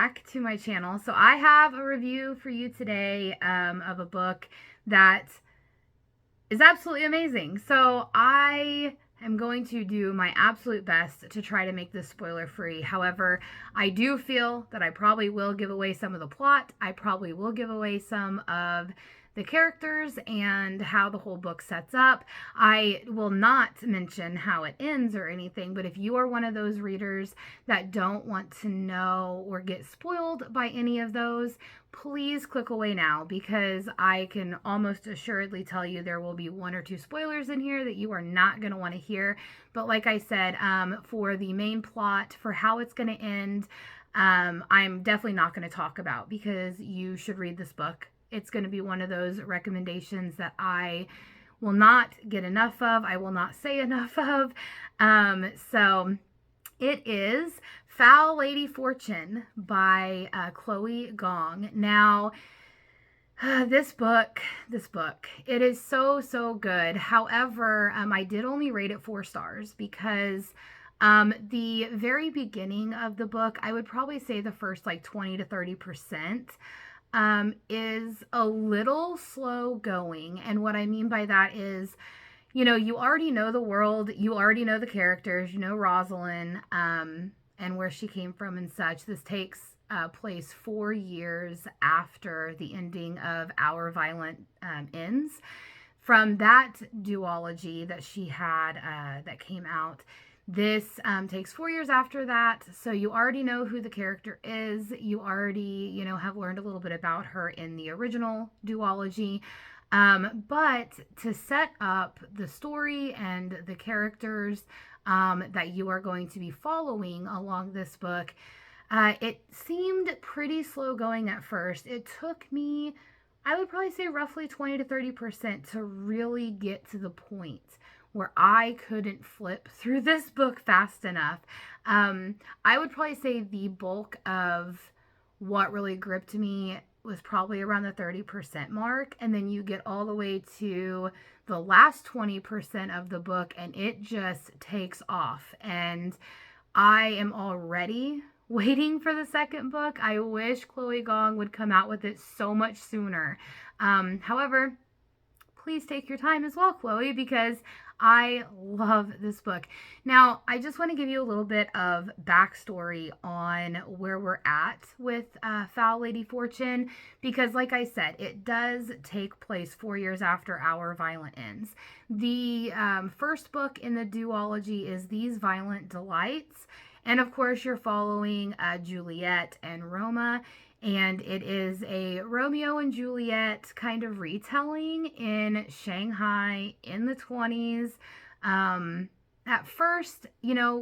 back to my channel. So I have a review for you today of a book that is absolutely amazing. So I am going to do my absolute best to try to make this spoiler free. However, I do feel that I probably will give away some of the plot. I probably will give away some of the characters and how the whole book sets up. I will not mention how it ends or anything, but if you are one of those readers that don't want to know or get spoiled by any of those, please click away now, because I can almost assuredly tell you there will be one or two spoilers in here that you are not going to want to hear. But like I said, for the main plot, for how it's going to end, I'm definitely not going to talk about, because you should read this book. It's going to be one of those recommendations that I will not get enough of. I will not say enough of. So it is Foul Lady Fortune by Chloe Gong. Now, this book, it is so good. However, I did only rate it 4 stars because the very beginning of the book, I would probably say the first like 20 to 30%, is a little slow going. And what I mean by that is, you already know the world, you already know the characters, you know Rosalind, and where she came from and such. This takes place 4 years after the ending of Our Violent Ends. From that duology that she had that came out, this takes 4 years after that. So you already know who the character is. You already, have learned a little bit about her in the original duology. But to set up the story and the characters that you are going to be following along this book, it seemed pretty slow going at first. It took me, I would probably say, roughly 20 to 30% to really get to the point where I couldn't flip through this book fast enough. I would probably say the bulk of what really gripped me was probably around the 30% mark. And then you get all the way to the last 20% of the book and it just takes off. And I am already waiting for the second book. I wish Chloe Gong would come out with it so much sooner. However, please take your time as well, Chloe, because I love this book. Now, I just want to give you a little bit of backstory on where we're at with Foul Lady Fortune, because like I said, it does take place 4 years after Our Violent Ends. The first book in the duology is These Violent Delights, and of course you're following Juliet and Roma. And it is a Romeo and Juliet kind of retelling in Shanghai in the 20s. At first,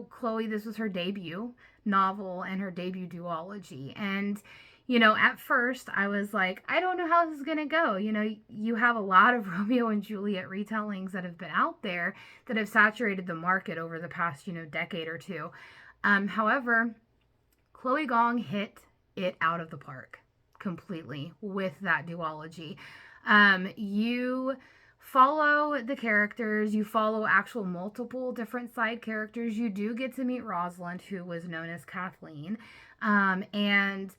Chloe, this was her debut novel and her debut duology. And, at first I was like, I don't know how this is going to go. You have a lot of Romeo and Juliet retellings that have been out there that have saturated the market over the past, decade or two. However, Chloe Gong hit it out of the park completely with that duology. You follow the characters, you follow actual multiple different side characters. You do get to meet Rosalind, who was known as Kathleen. And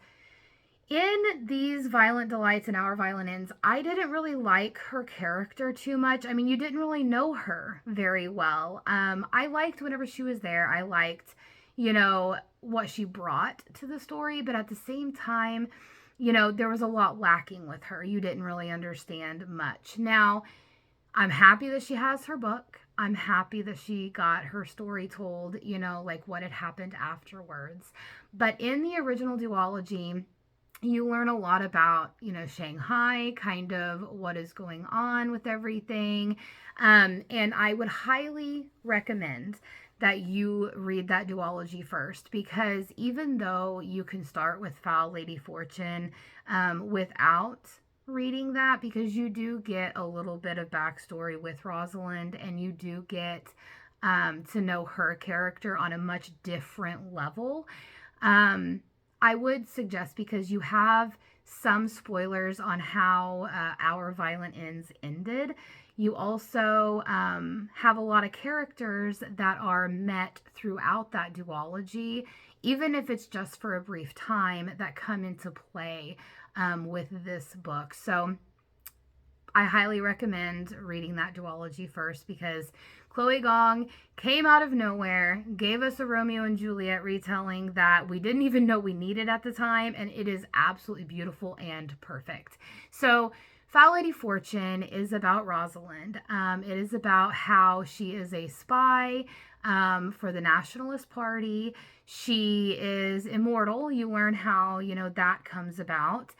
in These Violent Delights and Our Violent Ends, I didn't really like her character too much. I mean, you didn't really know her very well. I liked whenever she was there. I liked, what she brought to the story, but at the same time, there was a lot lacking with her. You didn't really understand much. Now, I'm happy that she has her book. I'm happy that she got her story told, like what had happened afterwards. But in the original duology, you learn a lot about, Shanghai, kind of what is going on with everything. And I would highly recommend that you read that duology first, because even though you can start with Foul Lady Fortune without reading that, because you do get a little bit of backstory with Rosalind and you do get to know her character on a much different level. I would suggest, because you have some spoilers on how Our Violent Ends ended, You also have a lot of characters that are met throughout that duology, even if it's just for a brief time, that come into play with this book. So I highly recommend reading that duology first, because Chloe Gong came out of nowhere, gave us a Romeo and Juliet retelling that we didn't even know we needed at the time, and it is absolutely beautiful and perfect. So, Foul Lady Fortune is about Rosalind. It is about how she is a spy for the Nationalist Party. She is immortal. You learn how, that comes about.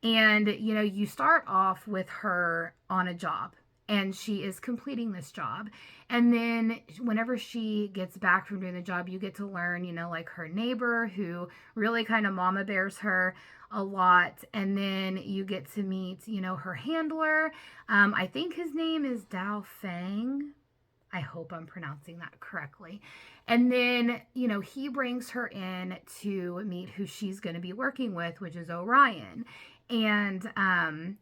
And, you start off with her on a job, and she is completing this job. And then whenever she gets back from doing the job, you get to learn, like her neighbor who really kind of mama bears her a lot. And then you get to meet, her handler. I think his name is Dao Fang. I hope I'm pronouncing that correctly. And then, he brings her in to meet who she's going to be working with, which is Orion. And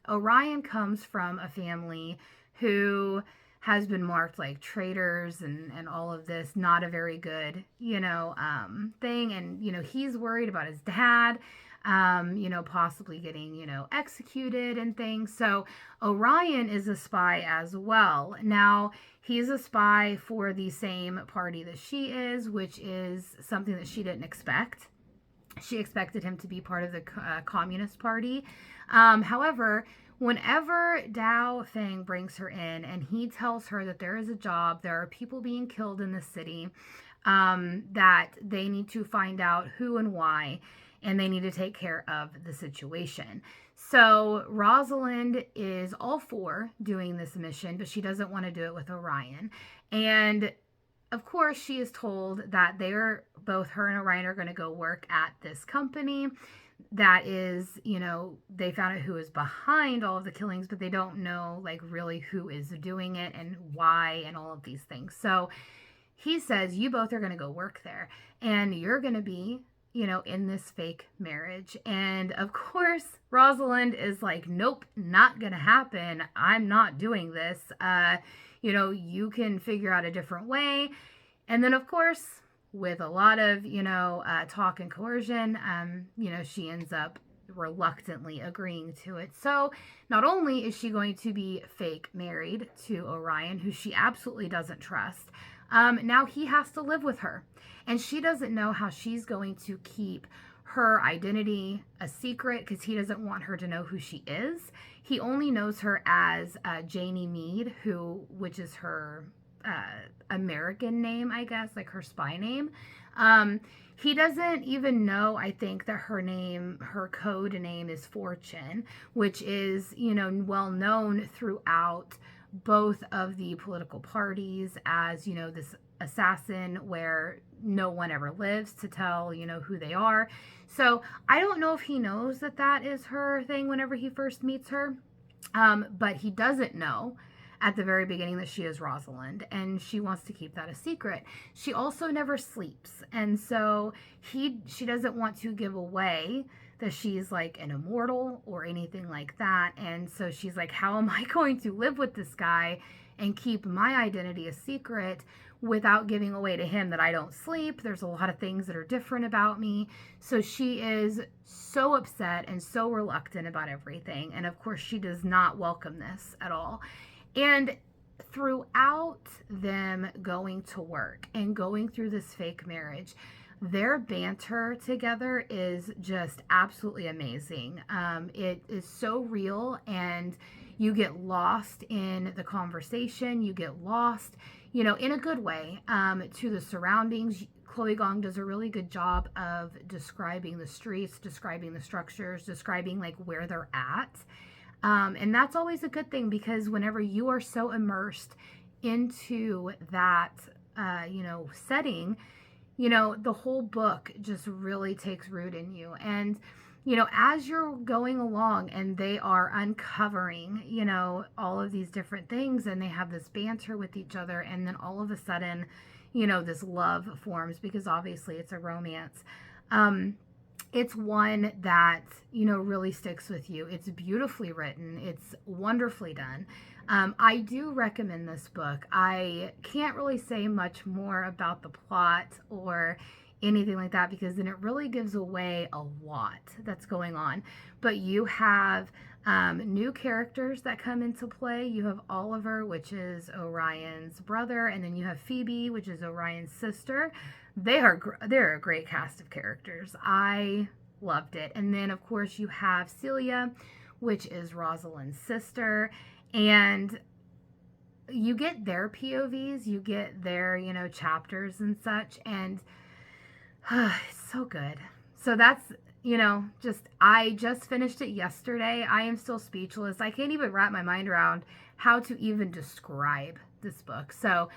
Orion comes from a family who has been marked like traitors and all of this, not a very good, thing. And, he's worried about his dad, possibly getting, executed and things. So Orion is a spy as well. Now, he's a spy for the same party that she is, which is something that she didn't expect. She expected him to be part of the Communist Party. However, whenever Dao Fang brings her in and he tells her that there is a job, there are people being killed in the city, that they need to find out who and why, and they need to take care of the situation. So Rosalind is all for doing this mission, but she doesn't want to do it with Orion. And of course, she is told that both her and Orion are going to go work at this company that is, they found out who is behind all of the killings, but they don't know like really who is doing it and why and all of these things. So he says, you both are going to go work there, and you're going to be, in this fake marriage. And of course, Rosalind is like, nope, not going to happen. I'm not doing this. You can figure out a different way. And then, of course, with a lot of, talk and coercion, she ends up reluctantly agreeing to it. So not only is she going to be fake married to Orion, who she absolutely doesn't trust, now he has to live with her. And she doesn't know how she's going to keep her identity a secret, because he doesn't want her to know who she is. He only knows her as Janie Mead, which is her American name, I guess, like her spy name. He doesn't even know, I think, that her code name is Fortune, which is, well known throughout both of the political parties as, this assassin where no one ever lives to tell, who they are. So I don't know if he knows that that is her thing whenever he first meets her. But he doesn't know at the very beginning that she is Rosalind, and she wants to keep that a secret. She also never sleeps, and so she doesn't want to give away that she's like an immortal or anything like that. And so she's like, how am I going to live with this guy and keep my identity a secret without giving away to him that I don't sleep? There's a lot of things that are different about me. So she is so upset and so reluctant about everything. And of course, she does not welcome this at all. And throughout them going to work and going through this fake marriage, their banter together is just absolutely amazing. It is so real, and you get lost in the conversation. You get lost, in a good way, to the surroundings. Chloe Gong does a really good job of describing the streets, describing the structures, describing like where they're at. And that's always a good thing, because whenever you are so immersed into that, setting, the whole book just really takes root in you. And, as you're going along and they are uncovering, all of these different things, and they have this banter with each other, and then all of a sudden, this love forms, because obviously it's a romance. It's one that, really sticks with you. It's beautifully written. It's wonderfully done. I do recommend this book. I can't really say much more about the plot or anything like that because then it really gives away a lot that's going on. But you have new characters that come into play. You have Oliver, which is Orion's brother, and then you have Phoebe, which is Orion's sister. They're a great cast of characters. I loved it. And then of course you have Celia, which is Rosalind's sister, and you get their POVs, you get their, chapters and such, and it's so good. So that's, I just finished it yesterday. I am still speechless. I can't even wrap my mind around how to even describe this book. So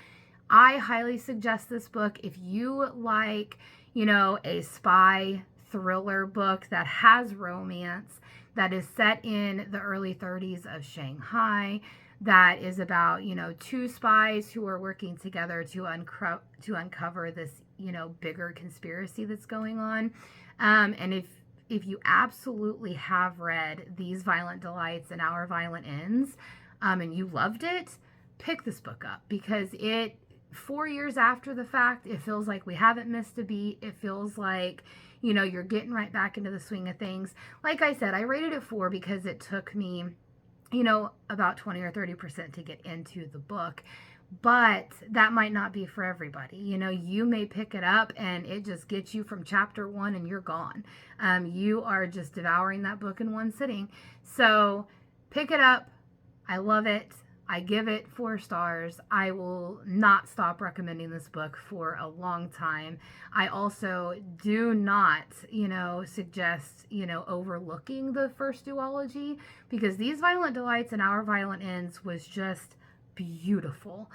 I highly suggest this book if you like, a spy thriller book that has romance, that is set in the early 30s of Shanghai, that is about, two spies who are working together to uncover this, bigger conspiracy that's going on. And if you absolutely have read These Violent Delights and Our Violent Ends, and you loved it, pick this book up because 4 years after the fact, it feels like we haven't missed a beat. It feels like, you're getting right back into the swing of things. Like I said, I rated it 4 because it took me, about 20 or 30% to get into the book. But that might not be for everybody. You may pick it up and it just gets you from chapter 1 and you're gone. You are just devouring that book in one sitting. So pick it up. I love it. I give it 4 stars. I will not stop recommending this book for a long time. I also do not, suggest, overlooking the first duology because These Violent Delights and Our Violent Ends was just beautiful,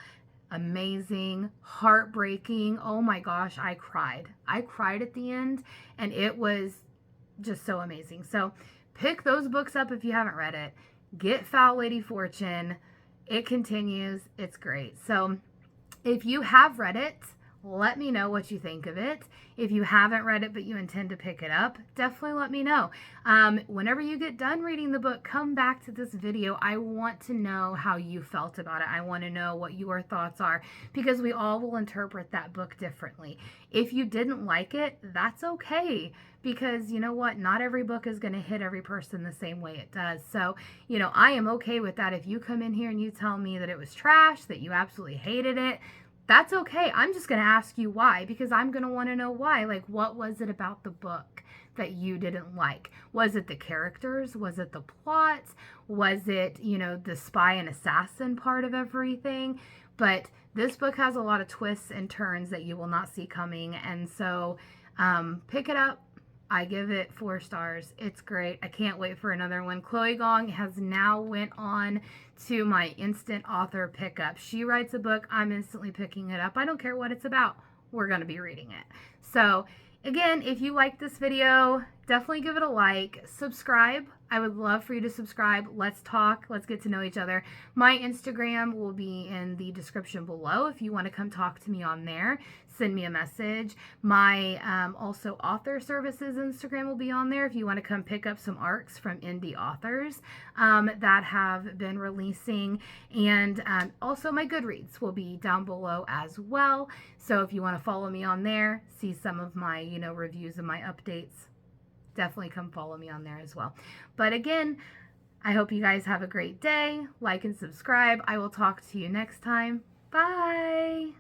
amazing, heartbreaking. Oh my gosh, I cried. I cried at the end and it was just so amazing. So pick those books up if you haven't read it. Get Foul Lady Fortune. It continues. It's great. So if you have read it, let me know what you think of it. If you haven't read it but you intend to pick it up, definitely let me know. Whenever you get done reading the book, come back to this video. I want to know how you felt about it. I want to know what your thoughts are because we all will interpret that book differently. If you didn't like it, that's okay because you know what? Not every book is going to hit every person the same way it does. So, I am okay with that. If you come in here and you tell me that it was trash, that you absolutely hated it, that's okay. I'm just going to ask you why because I'm going to want to know why. Like, what was it about the book that you didn't like? Was it the characters? Was it the plot? Was it, the spy and assassin part of everything? But this book has a lot of twists and turns that you will not see coming. And so pick it up. I give it 4 stars. It's great. I can't wait for another one. Chloe Gong has now went on to my instant author pickup. She writes a book. I'm instantly picking it up. I don't care what it's about. We're going to be reading it. So again, if you like this video, definitely give it a like. Subscribe. I would love for you to subscribe. Let's talk. Let's get to know each other. My Instagram will be in the description below if you want to come talk to me on there. Send me a message. My also author services Instagram will be on there if you want to come pick up some arcs from indie authors that have been releasing. And also my Goodreads will be down below as well. So if you want to follow me on there, see some of my, reviews and my updates, definitely come follow me on there as well. But again, I hope you guys have a great day. Like and subscribe. I will talk to you next time. Bye.